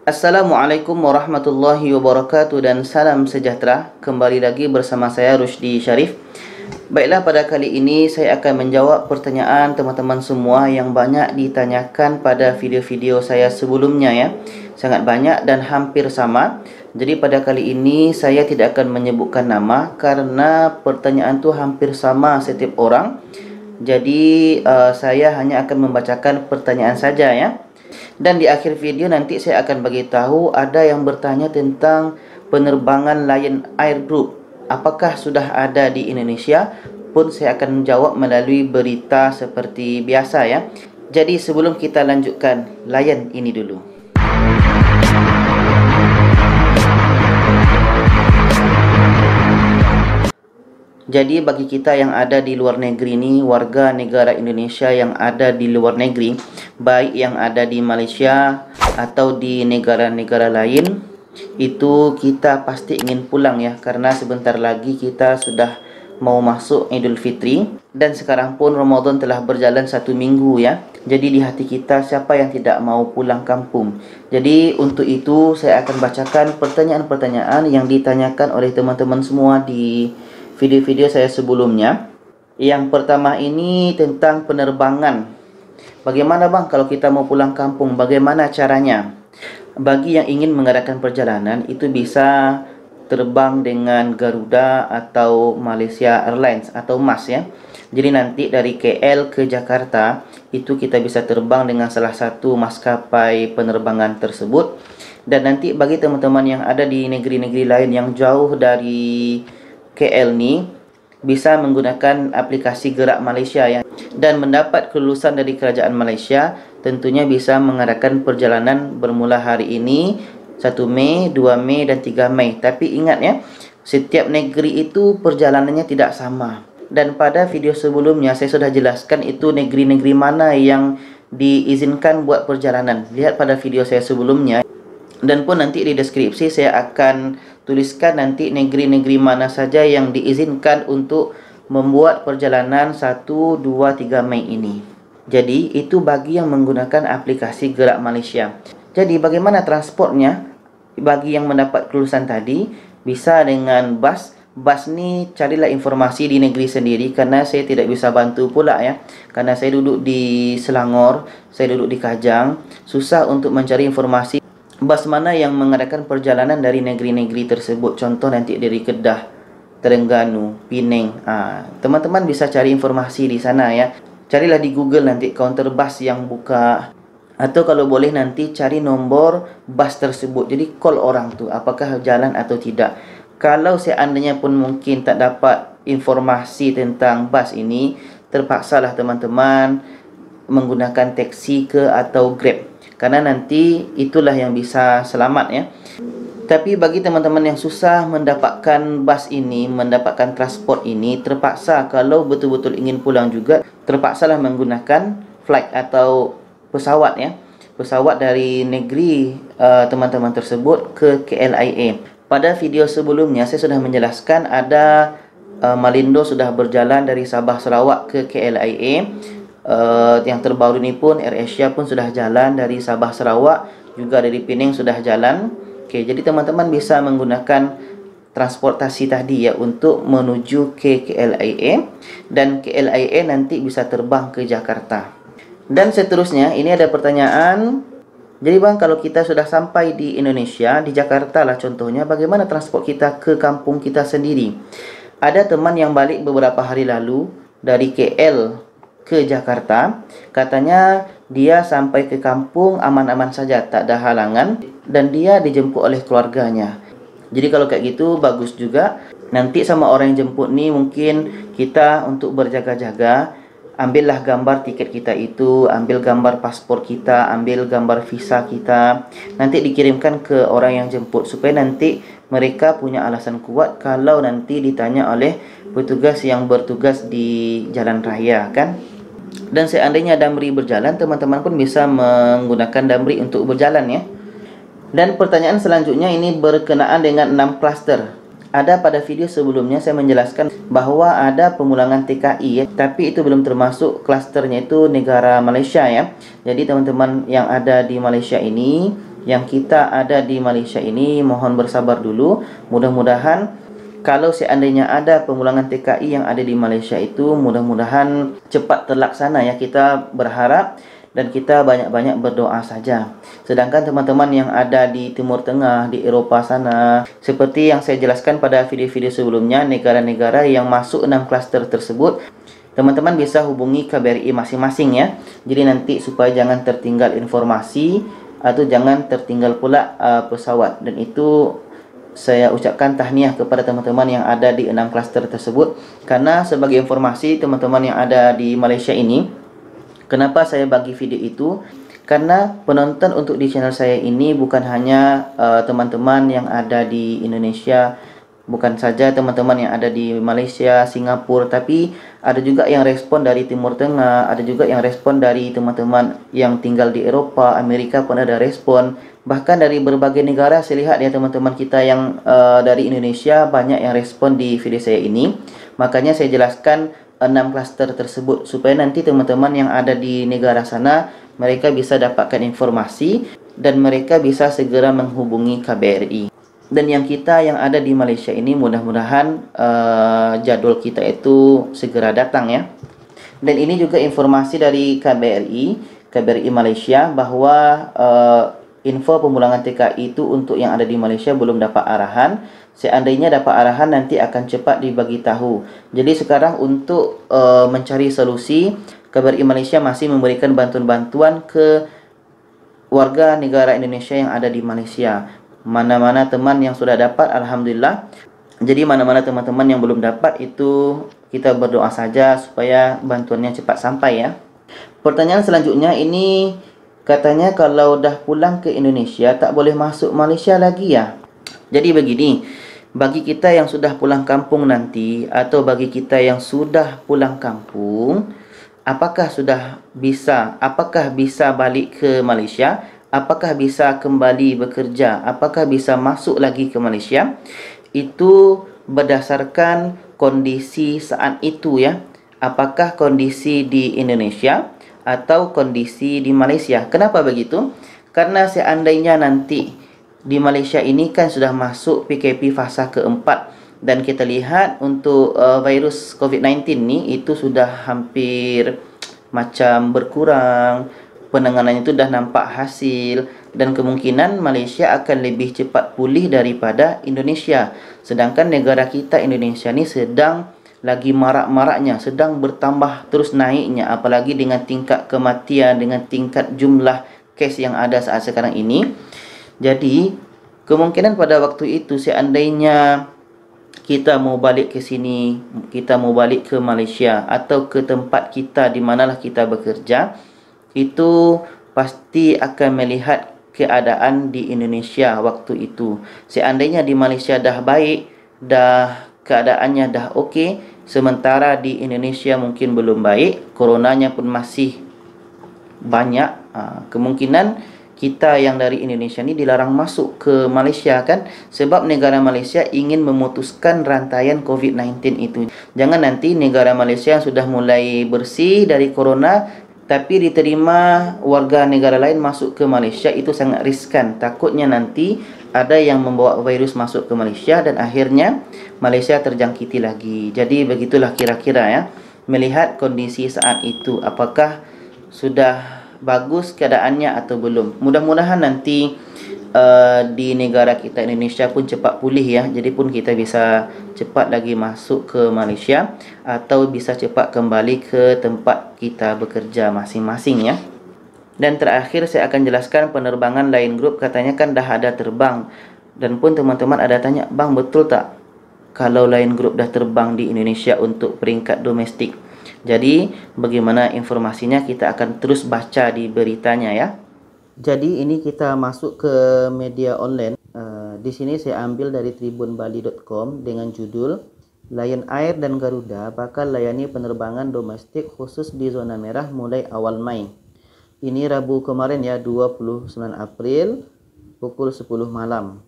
Assalamualaikum warahmatullahi wabarakatuh dan salam sejahtera. Kembali lagi bersama saya Rusdi Syarif. Baiklah, pada kali ini saya akan menjawab pertanyaan teman-teman semua yang banyak ditanyakan pada video-video saya sebelumnya ya. Sangat banyak dan hampir sama. Jadi pada kali ini saya tidak akan menyebutkan nama karena pertanyaan itu hampir sama setiap orang. Jadi saya hanya akan membacakan pertanyaan saja ya. Dan di akhir video nanti saya akan bagi tahu ada yang bertanya tentang penerbangan Lion Air Group. Apakah sudah ada di Indonesia? Pun saya akan menjawab melalui berita seperti biasa ya. Jadi sebelum kita lanjutkan, Lion ini dulu. Jadi bagi kita yang ada di luar negeri ni, warga negara Indonesia yang ada di luar negeri, baik yang ada di Malaysia atau di negara-negara lain, itu kita pasti ingin pulang ya, karena sebentar lagi kita sudah mau masuk Idul Fitri dan sekarang pun Ramadan telah berjalan 1 minggu ya. Jadi di hati kita siapa yang tidak mau pulang kampung. Jadi untuk itu saya akan bacakan pertanyaan-pertanyaan yang ditanyakan oleh teman-teman semua di video-video saya sebelumnya. Yang pertama ini tentang penerbangan. Bagaimana bang kalau kita mau pulang kampung? Bagaimana caranya? Bagi yang ingin mengadakan perjalanan itu bisa terbang dengan Garuda atau Malaysia Airlines atau MAS ya. Jadi nanti dari KL ke Jakarta itu kita bisa terbang dengan salah satu maskapai penerbangan tersebut. Dan nanti bagi teman-teman yang ada di negeri-negeri lain yang jauh dari KL ni, bisa menggunakan aplikasi Gerak Malaysia ya, dan mendapat kelulusan dari kerajaan Malaysia. Tentunya bisa mengadakan perjalanan bermula hari ini 1 Mei, 2 Mei dan 3 Mei. Tapi ingat ya, setiap negeri itu perjalanannya tidak sama. Dan pada video sebelumnya saya sudah jelaskan itu negeri-negeri mana yang diizinkan buat perjalanan. Lihat pada video saya sebelumnya. Dan pun nanti di deskripsi saya akan tuliskan nanti negeri-negeri mana saja yang diizinkan untuk membuat perjalanan 1, 2, 3 Mei ini. Jadi itu bagi yang menggunakan aplikasi Gerak Malaysia. Jadi bagaimana transportnya? Bagi yang mendapat kelulusan tadi, bisa dengan bas. Bas ni carilah informasi di negeri sendiri, karena saya tidak bisa bantu pula ya. Karena saya duduk di Selangor, saya duduk di Kajang, susah untuk mencari informasi bas mana yang mengadakan perjalanan dari negeri-negeri tersebut. Contoh nanti dari Kedah, Terengganu, Penang. Teman-teman bisa cari informasi di sana ya. Carilah di Google nanti kaunter bas yang buka. Atau kalau boleh nanti cari nombor bas tersebut. Jadi call orang tu apakah jalan atau tidak. Kalau seandainya pun mungkin tak dapat informasi tentang bas ini, terpaksalah teman-teman menggunakan taksi ke atau Grab. Karena nanti itulah yang bisa selamat ya. Tapi bagi teman-teman yang susah mendapatkan bas ini, mendapatkan transport ini, terpaksa kalau betul-betul ingin pulang juga, terpaksalah menggunakan flight atau pesawat ya. Pesawat dari negeri teman-teman tersebut ke KLIA. Pada video sebelumnya saya sudah menjelaskan ada Malindo sudah berjalan dari Sabah Sarawak ke KLIA. Yang terbaru ni pun AirAsia pun sudah jalan dari Sabah Sarawak, juga dari Penang sudah jalan. Okey, jadi teman-teman bisa menggunakan transportasi tadi ya untuk menuju ke KLIA, dan KLIA nanti bisa terbang ke Jakarta. Dan seterusnya ini ada pertanyaan. Jadi bang, kalau kita sudah sampai di Indonesia, di Jakarta lah contohnya, bagaimana transport kita ke kampung kita sendiri? Ada teman yang balik beberapa hari lalu dari KL ke Jakarta, katanya dia sampai ke kampung aman-aman saja, tak ada halangan, dan dia dijemput oleh keluarganya. Jadi kalau kayak gitu bagus juga. Nanti sama orang yang jemput ni mungkin kita untuk berjaga-jaga, ambillah gambar tiket kita itu, ambil gambar paspor kita, ambil gambar visa kita, nanti dikirimkan ke orang yang jemput supaya nanti mereka punya alasan kuat kalau nanti ditanya oleh petugas yang bertugas di jalan raya kan. Dan seandainya Damri berjalan, teman-teman pun bisa menggunakan Damri untuk berjalan ya. Dan pertanyaan selanjutnya ini berkenaan dengan 6 klaster. Ada pada video sebelumnya saya menjelaskan bahawa ada pemulangan TKI ya, tapi itu belum termasuk klasternya itu negara Malaysia ya. Jadi teman-teman yang ada di Malaysia ini yang kita ada di Malaysia ini mohon bersabar dulu. Mudah-mudahan kalau seandainya ada pemulangan TKI yang ada di Malaysia itu mudah-mudahan cepat terlaksana ya. Kita berharap dan kita banyak-banyak berdoa saja. Sedangkan teman-teman yang ada di Timur Tengah, di Eropah sana, seperti yang saya jelaskan pada video-video sebelumnya, negara-negara yang masuk 6 klaster tersebut, teman-teman bisa hubungi KBRI masing-masing ya. Jadi nanti supaya jangan tertinggal informasi atau jangan tertinggal pula pesawat. Dan itu saya ucapkan tahniah kepada teman-teman yang ada di 6 klaster tersebut. Karena sebagai informasi teman-teman yang ada di Malaysia ini, kenapa saya bagi video itu? Karena penonton untuk di channel saya ini bukan hanya teman-teman yang ada di Indonesia, bukan saja teman-teman yang ada di Malaysia, Singapura, tapi ada juga yang respon dari Timur Tengah, ada juga yang respon dari teman-teman yang tinggal di Eropah, Amerika pun ada respon. Bahkan dari berbagai negara saya lihat ya teman-teman kita yang dari Indonesia banyak yang respon di video saya ini. Makanya saya jelaskan 6 klaster tersebut supaya nanti teman-teman yang ada di negara sana mereka bisa dapatkan informasi dan mereka bisa segera menghubungi KBRI. Dan yang kita yang ada di Malaysia ini mudah-mudahan jadwal kita itu segera datang ya. Dan ini juga informasi dari KBRI Malaysia bahwa info pemulangan TKI itu untuk yang ada di Malaysia belum dapat arahan. Seandainya dapat arahan nanti akan cepat dibagi tahu. Jadi sekarang untuk mencari solusi, KBRI Malaysia masih memberikan bantuan-bantuan ke warga negara Indonesia yang ada di Malaysia. Mana-mana teman yang sudah dapat, alhamdulillah. Jadi mana-mana teman-teman yang belum dapat itu kita berdoa saja supaya bantuannya cepat sampai ya. Pertanyaan selanjutnya ini katanya kalau dah pulang ke Indonesia tak boleh masuk Malaysia lagi ya. Jadi begini, bagi kita yang sudah pulang kampung nanti atau bagi kita yang sudah pulang kampung, apakah bisa balik ke Malaysia? Apakah bisa kembali bekerja? Apakah bisa masuk lagi ke Malaysia? Itu berdasarkan kondisi saat itu ya. Apakah kondisi di Indonesia atau kondisi di Malaysia? Kenapa begitu? Karena seandainya nanti di Malaysia ini kan sudah masuk PKP fasa keempat dan kita lihat untuk virus COVID-19 ni itu sudah hampir macam berkurang, penanganannya itu dah nampak hasil dan kemungkinan Malaysia akan lebih cepat pulih daripada Indonesia. Sedangkan negara kita Indonesia ni sedang lagi marak-maraknya, sedang bertambah terus naiknya, apalagi dengan tingkat kematian, dengan tingkat jumlah kes yang ada saat sekarang ini. Jadi kemungkinan pada waktu itu seandainya kita mau balik ke sini, kita mau balik ke Malaysia atau ke tempat kita di manalah kita bekerja, itu pasti akan melihat keadaan di Indonesia waktu itu. Seandainya di Malaysia dah baik, dah keadaannya dah okey, sementara di Indonesia mungkin belum baik, coronanya pun masih banyak, kemungkinan kita yang dari Indonesia ni dilarang masuk ke Malaysia kan, sebab negara Malaysia ingin memutuskan rantaian COVID-19 itu. Jangan nanti negara Malaysia yang sudah mulai bersih dari corona tapi diterima warga negara lain masuk ke Malaysia, itu sangat riskan. Takutnya nanti ada yang membawa virus masuk ke Malaysia dan akhirnya Malaysia terjangkiti lagi. Jadi begitulah kira-kira ya, melihat kondisi saat itu apakah sudah bagus keadaannya atau belum. Mudah-mudahan nanti di negara kita Indonesia pun cepat pulih ya. Jadi pun kita bisa cepat lagi masuk ke Malaysia atau bisa cepat kembali ke tempat kita bekerja masing-masing ya. Dan terakhir saya akan jelaskan penerbangan Lion Group, katanya kan dah ada terbang. Dan pun teman-teman ada tanya, "Bang, betul tak kalau Lion Group dah terbang di Indonesia untuk peringkat domestik?" Jadi bagaimana informasinya kita akan terus baca di beritanya ya. Jadi ini kita masuk ke media online. Di sini saya ambil dari tribunbali.com dengan judul Lion Air dan Garuda bakal layani penerbangan domestik khusus di zona merah mulai awal Mei. Ini Rabu kemarin ya, 29 April pukul 10 malam.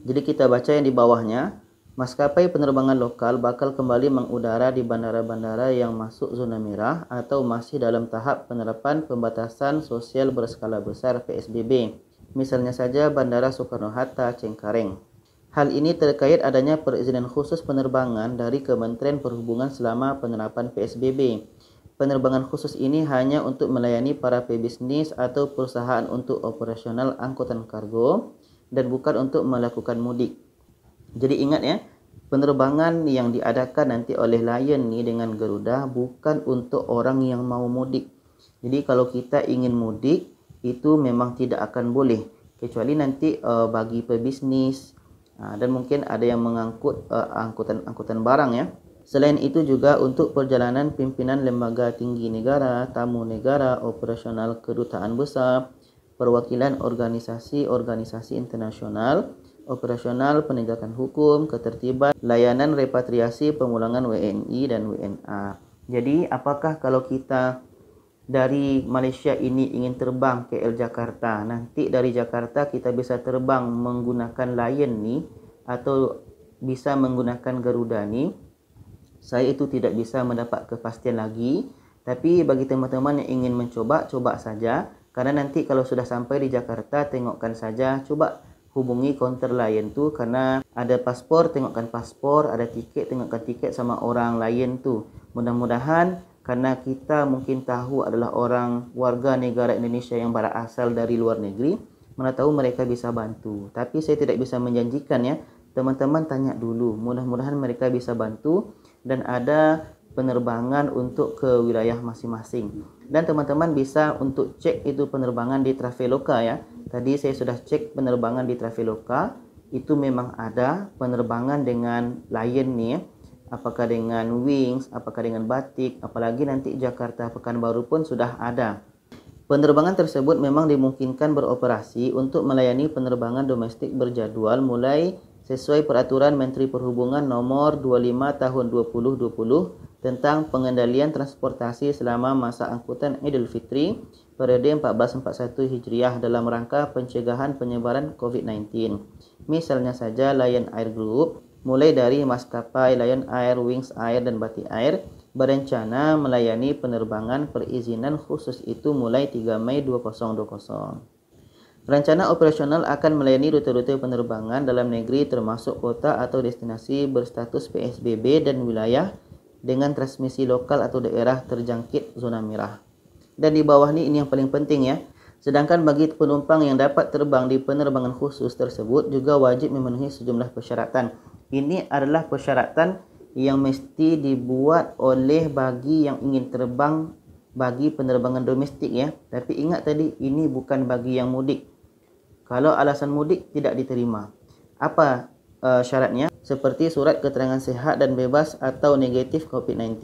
Jadi kita baca yang di bawahnya. Maskapai penerbangan lokal bakal kembali mengudara di bandara-bandara yang masuk zona merah atau masih dalam tahap penerapan pembatasan sosial berskala besar PSBB misalnya saja Bandara Soekarno-Hatta, Cengkareng. Hal ini terkait adanya perizinan khusus penerbangan dari Kementerian Perhubungan selama penerapan PSBB. Penerbangan khusus ini hanya untuk melayani para pebisnis atau perusahaan untuk operasional angkutan kargo dan bukan untuk melakukan mudik. Jadi ingat ya, penerbangan yang diadakan nanti oleh Lion ni dengan Garuda bukan untuk orang yang mau mudik. Jadi kalau kita ingin mudik itu memang tidak akan boleh, kecuali nanti bagi pebisnis dan mungkin ada yang mengangkut angkutan barang ya. Selain itu juga untuk perjalanan pimpinan lembaga tinggi negara, tamu negara, operasional kedutaan besar, perwakilan organisasi internasional, operasional penegakan hukum, ketertiban, layanan repatriasi pemulangan WNI dan WNA. Jadi apakah kalau kita dari Malaysia ini ingin terbang ke Jakarta, nanti dari Jakarta kita bisa terbang menggunakan Lion ni atau bisa menggunakan Garuda ni? Saya itu tidak bisa mendapat kepastian lagi, tapi bagi teman-teman yang ingin mencoba, coba saja. Karena nanti kalau sudah sampai di Jakarta, tengokkan saja, coba hubungi counter Lion tu, karena ada paspor, tengokkan paspor, ada tiket, tengokkan tiket sama orang Lion tu. Mudah-mudahan karena kita mungkin tahu adalah orang warga negara Indonesia yang berasal dari luar negeri, mana tahu mereka bisa bantu. Tapi saya tidak bisa menjanjikan ya. Teman-teman tanya dulu, mudah-mudahan mereka bisa bantu dan ada penerbangan untuk ke wilayah masing-masing. Dan teman-teman bisa untuk cek itu penerbangan di Traveloka ya. Tadi saya sudah cek penerbangan di Traveloka, itu memang ada penerbangan dengan Lion ni, apakah dengan Wings, apakah dengan Batik, apalagi nanti Jakarta Pekanbaru pun sudah ada. Penerbangan tersebut memang dimungkinkan beroperasi untuk melayani penerbangan domestik berjadwal mulai sesuai peraturan Menteri Perhubungan nomor 25 tahun 2020 tentang pengendalian transportasi selama masa angkutan Idul Fitri periode 1441 Hijriah dalam rangka pencegahan penyebaran COVID-19. Misalnya saja Lion Air Group, mulai dari maskapai Lion Air, Wings Air dan Batik Air berencana melayani penerbangan perizinan khusus itu mulai 3 Mei 2020. Rencana operasional akan melayani rute-rute penerbangan dalam negeri termasuk kota atau destinasi berstatus PSBB dan wilayah dengan transmisi lokal atau daerah terjangkit zona merah. Dan di bawah ini yang paling penting ya. Sedangkan bagi penumpang yang dapat terbang di penerbangan khusus tersebut juga wajib memenuhi sejumlah persyaratan. Ini adalah persyaratan yang mesti dibuat oleh bagi yang ingin terbang bagi penerbangan domestik ya. Tapi ingat tadi, ini bukan bagi yang mudik. Kalau alasan mudik tidak diterima. Apa syaratnya? Seperti surat keterangan sehat dan bebas atau negatif COVID-19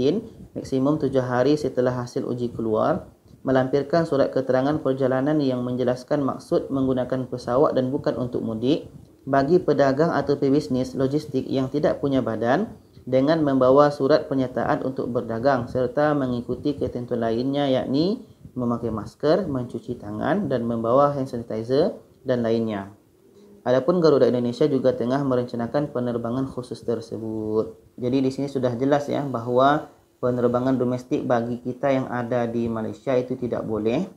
maksimum 7 hari setelah hasil uji keluar, melampirkan surat keterangan perjalanan yang menjelaskan maksud menggunakan pesawat dan bukan untuk mudik, bagi pedagang atau pebisnis logistik yang tidak punya badan, dengan membawa surat pernyataan untuk berdagang serta mengikuti ketentuan lainnya yakni memakai masker, mencuci tangan dan membawa hand sanitizer dan lainnya. Adapun Garuda Indonesia juga tengah merencanakan penerbangan khusus tersebut. Jadi di sini sudah jelas ya bahwa penerbangan domestik bagi kita yang ada di Malaysia itu tidak boleh.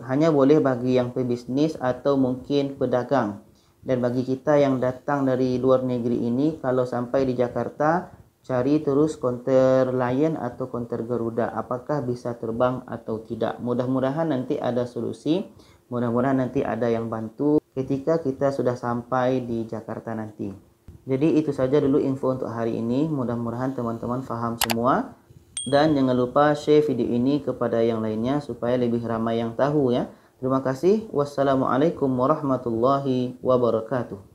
Hanya boleh bagi yang pebisnis atau mungkin pedagang. Dan bagi kita yang datang dari luar negeri ini, kalau sampai di Jakarta, cari terus konter Lion atau konter Garuda, apakah bisa terbang atau tidak. Mudah-mudahan nanti ada solusi, mudah-mudahan nanti ada yang bantu ketika kita sudah sampai di Jakarta nanti. Jadi itu saja dulu info untuk hari ini, mudah-mudahan teman-teman faham semua. Dan jangan lupa share video ini kepada yang lainnya supaya lebih ramai yang tahu ya. Terima kasih. Wassalamualaikum warahmatullahi wabarakatuh.